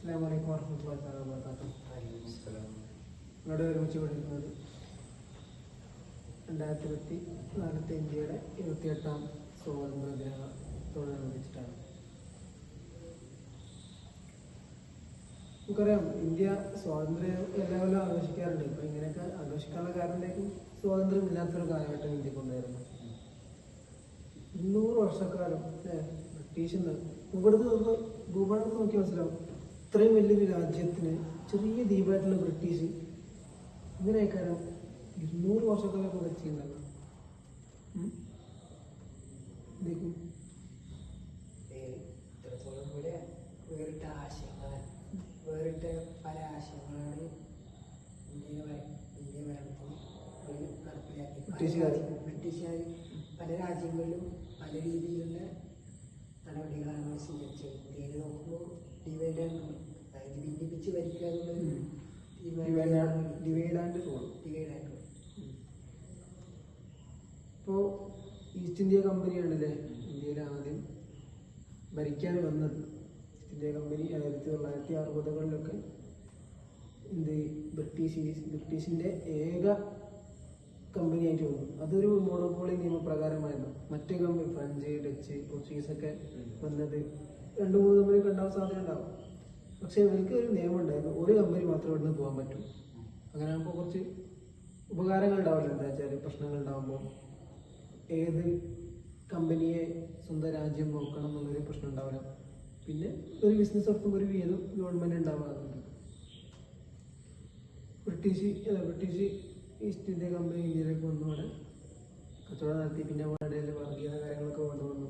അസ്സലാമു അലൈക്കും വറഹ്മത്തുള്ളാഹി വബറകാതുഹു. ഇവിടെ ഒരുമിച്ച് പഠിക്കുന്നത് 2024 ഇന്ത്യയുടെ 28ാം സ്വാതന്ത്ര്യ ദിനത്തോടനുബന്ധിച്ചിട്ടാണ്. നമുക്കറിയാം, ഇന്ത്യ സ്വാതന്ത്ര്യം എല്ലാവരും ആഘോഷിക്കാറുണ്ട്. ഇപ്പൊ ഇങ്ങനെയൊക്കെ ആഘോഷിക്കാനുള്ള കാരണത്തിലേക്ക് സ്വാതന്ത്ര്യം ഇല്ലാത്തൊരു കാലഘട്ടം ഇന്ത്യക്കുണ്ടായിരുന്നു. 200 വർഷക്കാലം ബ്രിട്ടീഷിൽ നിന്ന് ഇവിടുന്ന് ഭൂപടത്തിൽ നോക്കി മനസ്സിലാവും. ഇത്രയും വലിയൊരു രാജ്യത്തിന് ചെറിയ ദ്വീപായിട്ടുള്ള ബ്രിട്ടീഷ് ഇങ്ങനെയൊക്കെയാണ് 200 വർഷക്കാലൊക്കെ ഭരിച്ചിട്ടുണ്ടാകും. ഇത്രത്തോളം കൂടെ വേറിട്ട പല ആശയങ്ങളാണ് ഇന്ത്യ ഭരണത്തിൽ നടപ്പിലാക്കി. ബ്രിട്ടീഷുകാർ പല രാജ്യങ്ങളിലും പല രീതിയിലുള്ള നടപടികളാണ് സ്വീകരിച്ചത്. ഇന്ത്യയിൽ നോക്കുമ്പോൾ ഡിവൈഡ് അതായത് ഭിന്നിപ്പിച്ച് ഭരിക്കുക എന്നുള്ളത് ഡിവൈഡ് റൂൾ. ഇപ്പോൾ ഈസ്റ്റ് ഇന്ത്യ കമ്പനിയാണല്ലേ ഇന്ത്യയിൽ ആദ്യം ഭരിക്കാൻ വന്നത്. ഈസ്റ്റ് ഇന്ത്യ കമ്പനി 1960-കളിലൊക്കെ ബ്രിട്ടീഷിന്റെ ഏക കമ്പനിയായിട്ട് വന്നു. അതൊരു മോണോപോളി നിയമപ്രകാരമായിരുന്നു. മറ്റു കമ്പനി ഫ്രഞ്ച്, ഡച്ച്, പോർച്ചുഗീസൊക്കെ വന്നത് 2-3 കമ്പനിയൊക്കെ ഉണ്ടാവാൻ സാധ്യത ഉണ്ടാവും. പക്ഷെ ഇവർക്ക് ഒരു നിയമം ഉണ്ടായിരുന്നു, ഒരു കമ്പനി മാത്രമേ ഇവിടുന്ന് പോകാൻ പറ്റൂ. അങ്ങനെ ആകുമ്പോൾ കുറച്ച് ഉപകാരങ്ങൾ ഉണ്ടാവില്ല. എന്താ വെച്ചാൽ പ്രശ്നങ്ങൾ ഉണ്ടാകുമ്പോൾ ഏത് കമ്പനിയെ സ്വന്തം രാജ്യം നോക്കണം എന്നുള്ളൊരു പ്രശ്നം ഉണ്ടാവില്ല. പിന്നെ ഒരു ബിസിനസ് നടത്തുമ്പോൾ ഒരു വീതം ഗവൺമെന്റ് ഉണ്ടാവാറുണ്ട്. ബ്രിട്ടീഷ് ഈസ്റ്റ് ഇന്ത്യ കമ്പനി ഇന്ത്യയിലേക്ക് വന്നു, അവിടെ കച്ചവടം നടത്തി. പിന്നെ അവിടെ ഇടയിൽ വർഗീയത കാര്യങ്ങളൊക്കെ കൊണ്ടുവന്നു.